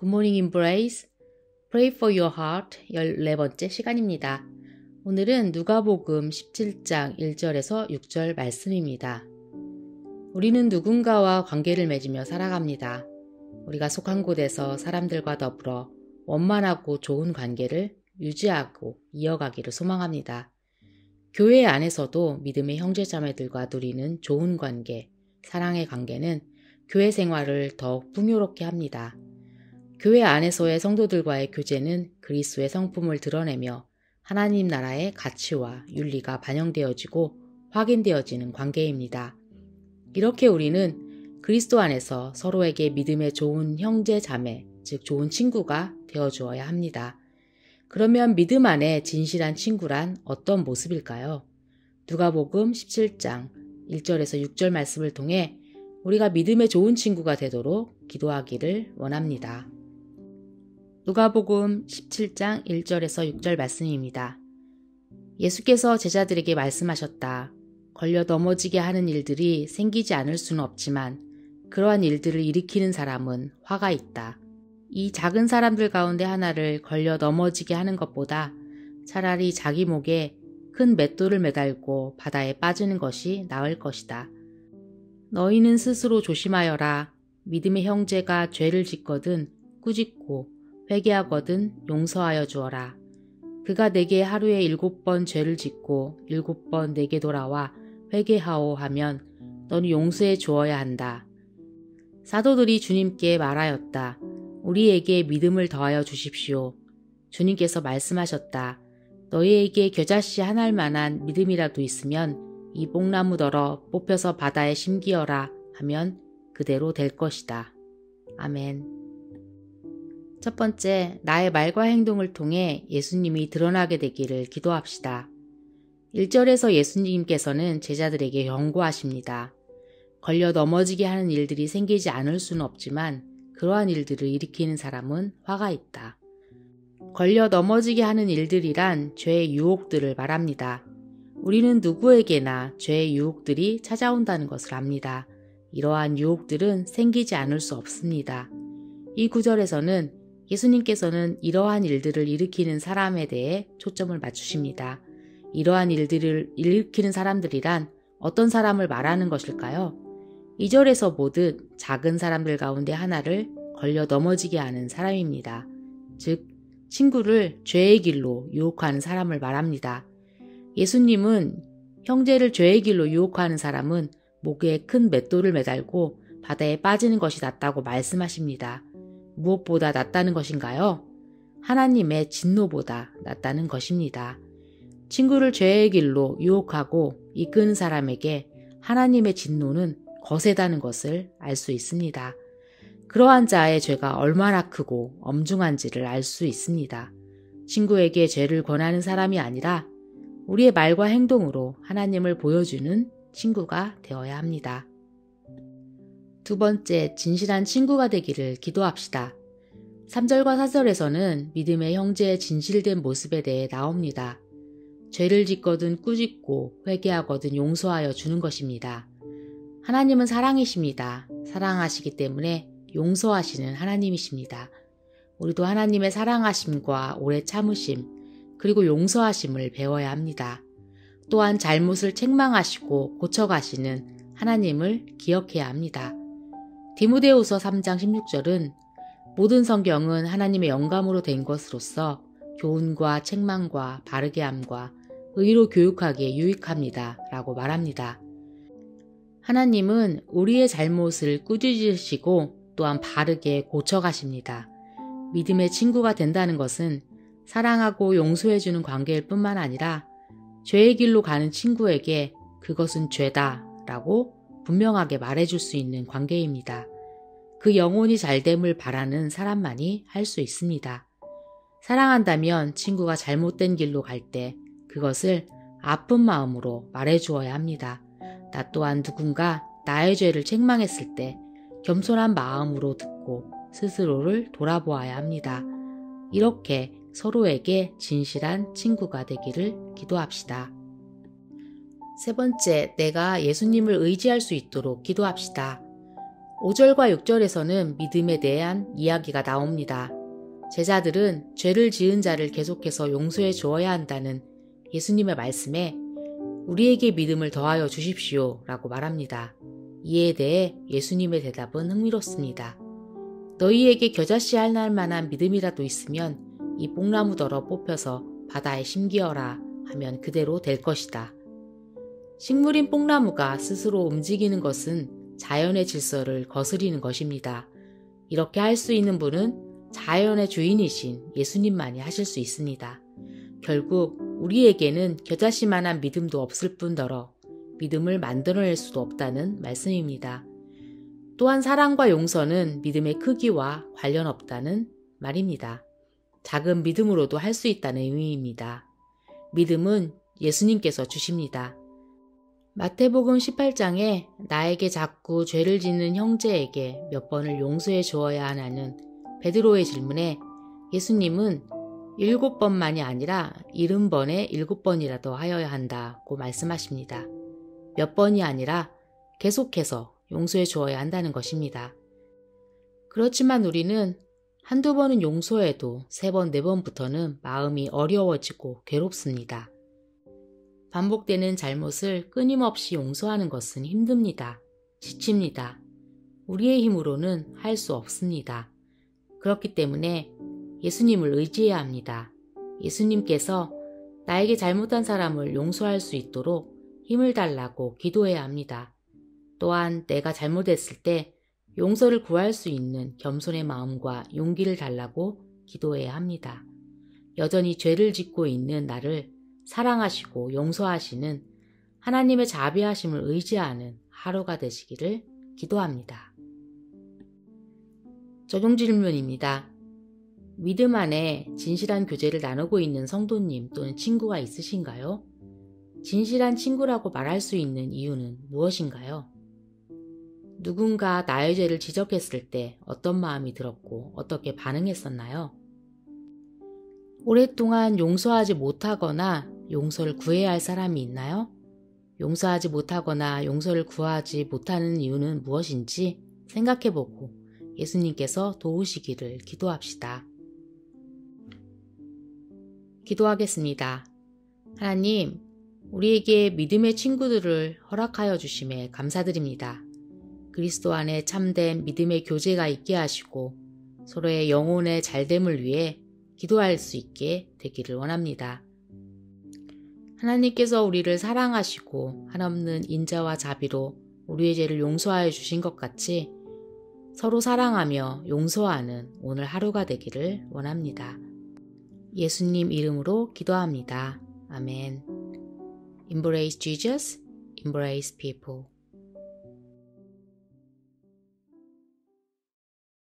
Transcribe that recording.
굿모닝 임브레이스 Pray for your heart 14번째 시간입니다. 오늘은 누가복음 17장 1절에서 6절 말씀입니다. 우리는 누군가와 관계를 맺으며 살아갑니다. 우리가 속한 곳에서 사람들과 더불어 원만하고 좋은 관계를 유지하고 이어가기를 소망합니다. 교회 안에서도 믿음의 형제자매들과 누리는 좋은 관계, 사랑의 관계는 교회 생활을 더욱 풍요롭게 합니다. 교회 안에서의 성도들과의 교제는 그리스도의 성품을 드러내며 하나님 나라의 가치와 윤리가 반영되어지고 확인되어지는 관계입니다. 이렇게 우리는 그리스도 안에서 서로에게 믿음의 좋은 형제 자매, 즉 좋은 친구가 되어주어야 합니다. 그러면 믿음 안에 진실한 친구란 어떤 모습일까요? 누가복음 17장 1절에서 6절 말씀을 통해 우리가 믿음의 좋은 친구가 되도록 기도하기를 원합니다. 누가복음 17장 1절에서 6절 말씀입니다. 예수께서 제자들에게 말씀하셨다. 걸려 넘어지게 하는 일들이 생기지 않을 수는 없지만 그러한 일들을 일으키는 사람은 화가 있다. 이 작은 사람들 가운데 하나를 걸려 넘어지게 하는 것보다 차라리 자기 목에 큰 맷돌을 매달고 바다에 빠지는 것이 나을 것이다. 너희는 스스로 조심하여라. 믿음의 형제가 죄를 짓거든 꾸짖고 회개하거든 용서하여 주어라. 그가 내게 하루에 7번 죄를 짓고 7번 내게 돌아와 회개하오 하면 너는 용서해 주어야 한다. 사도들이 주님께 말하였다. 우리에게 믿음을 더하여 주십시오. 주님께서 말씀하셨다. 너희에게 겨자씨 한 알 만한 믿음이라도 있으면 이 뽕나무더러 뽑혀서 바다에 심기어라 하면 그대로 될 것이다. 아멘. 첫 번째, 나의 말과 행동을 통해 예수님이 드러나게 되기를 기도합시다. 1절에서 예수님께서는 제자들에게 경고하십니다. 걸려 넘어지게 하는 일들이 생기지 않을 수는 없지만 그러한 일들을 일으키는 사람은 화가 있다. 걸려 넘어지게 하는 일들이란 죄의 유혹들을 말합니다. 우리는 누구에게나 죄의 유혹들이 찾아온다는 것을 압니다. 이러한 유혹들은 생기지 않을 수 없습니다. 이 구절에서는 예수님께서는 이러한 일들을 일으키는 사람에 대해 초점을 맞추십니다. 이러한 일들을 일으키는 사람들이란 어떤 사람을 말하는 것일까요? 2절에서 보듯 작은 사람들 가운데 하나를 걸려 넘어지게 하는 사람입니다. 즉, 친구를 죄의 길로 유혹하는 사람을 말합니다. 예수님은 형제를 죄의 길로 유혹하는 사람은 목에 큰 맷돌을 매달고 바다에 빠지는 것이 낫다고 말씀하십니다. 무엇보다 낫다는 것인가요? 하나님의 진노보다 낫다는 것입니다. 친구를 죄의 길로 유혹하고 이끄는 사람에게 하나님의 진노는 거세다는 것을 알 수 있습니다. 그러한 자의 죄가 얼마나 크고 엄중한지를 알 수 있습니다. 친구에게 죄를 권하는 사람이 아니라 우리의 말과 행동으로 하나님을 보여주는 친구가 되어야 합니다. 두 번째, 진실한 친구가 되기를 기도합시다. 3절과 4절에서는 믿음의 형제의 진실된 모습에 대해 나옵니다. 죄를 짓거든 꾸짖고 회개하거든 용서하여 주는 것입니다. 하나님은 사랑이십니다. 사랑하시기 때문에 용서하시는 하나님이십니다. 우리도 하나님의 사랑하심과 오래 참으심, 그리고 용서하심을 배워야 합니다. 또한 잘못을 책망하시고 고쳐가시는 하나님을 기억해야 합니다. 디모데후서 3장 16절은 모든 성경은 하나님의 영감으로 된 것으로서 교훈과 책망과 바르게 함과 의로 교육하기에 유익합니다. 라고 말합니다. 하나님은 우리의 잘못을 꾸짖으시고 또한 바르게 고쳐가십니다. 믿음의 친구가 된다는 것은 사랑하고 용서해주는 관계일 뿐만 아니라 죄의 길로 가는 친구에게 그것은 죄다 라고 분명하게 말해줄 수 있는 관계입니다. 그 영혼이 잘됨을 바라는 사람만이 할 수 있습니다. 사랑한다면 친구가 잘못된 길로 갈 때 그것을 아픈 마음으로 말해주어야 합니다. 나 또한 누군가 나의 죄를 책망했을 때 겸손한 마음으로 듣고 스스로를 돌아보아야 합니다. 이렇게 서로에게 진실한 친구가 되기를 기도합시다. 세 번째, 내가 예수님을 의지할 수 있도록 기도합시다. 5절과 6절에서는 믿음에 대한 이야기가 나옵니다. 제자들은 죄를 지은 자를 계속해서 용서해 주어야 한다는 예수님의 말씀에 우리에게 믿음을 더하여 주십시오 라고 말합니다. 이에 대해 예수님의 대답은 흥미롭습니다. 너희에게 겨자씨 할 만한 믿음이라도 있으면 이 뽕나무더러 뽑혀서 바다에 심기어라 하면 그대로 될 것이다. 식물인 뽕나무가 스스로 움직이는 것은 자연의 질서를 거스리는 것입니다. 이렇게 할 수 있는 분은 자연의 주인이신 예수님만이 하실 수 있습니다. 결국 우리에게는 겨자씨만한 믿음도 없을 뿐더러 믿음을 만들어낼 수도 없다는 말씀입니다. 또한 사랑과 용서는 믿음의 크기와 관련 없다는 말입니다. 작은 믿음으로도 할 수 있다는 의미입니다. 믿음은 예수님께서 주십니다. 마태복음 18장에 나에게 자꾸 죄를 짓는 형제에게 몇 번을 용서해 주어야 하냐는 베드로의 질문에 예수님은 7번만이 아니라 70번에 7번이라도 하여야 한다고 말씀하십니다. 몇 번이 아니라 계속해서 용서해 주어야 한다는 것입니다. 그렇지만 우리는 한두 번은 용서해도 3번, 4번부터는 마음이 어려워지고 괴롭습니다. 반복되는 잘못을 끊임없이 용서하는 것은 힘듭니다. 지칩니다. 우리의 힘으로는 할 수 없습니다. 그렇기 때문에 예수님을 의지해야 합니다. 예수님께서 나에게 잘못한 사람을 용서할 수 있도록 힘을 달라고 기도해야 합니다. 또한 내가 잘못했을 때 용서를 구할 수 있는 겸손의 마음과 용기를 달라고 기도해야 합니다. 여전히 죄를 짓고 있는 나를 사랑하시고 용서하시는 하나님의 자비하심을 의지하는 하루가 되시기를 기도합니다. 적용 질문입니다. 믿음 안에 진실한 교제를 나누고 있는 성도님 또는 친구가 있으신가요? 진실한 친구라고 말할 수 있는 이유는 무엇인가요? 누군가 나의 죄를 지적했을 때 어떤 마음이 들었고 어떻게 반응했었나요? 오랫동안 용서하지 못하거나 용서를 구해야 할 사람이 있나요? 용서하지 못하거나 용서를 구하지 못하는 이유는 무엇인지 생각해보고 예수님께서 도우시기를 기도합시다. 기도하겠습니다. 하나님, 우리에게 믿음의 친구들을 허락하여 주심에 감사드립니다. 그리스도 안에 참된 믿음의 교제가 있게 하시고 서로의 영혼의 잘됨을 위해 기도할 수 있게 되기를 원합니다. 하나님께서 우리를 사랑하시고 한없는 인자와 자비로 우리의 죄를 용서하여 주신 것 같이 서로 사랑하며 용서하는 오늘 하루가 되기를 원합니다. 예수님 이름으로 기도합니다. 아멘. Embrace Jesus, embrace people.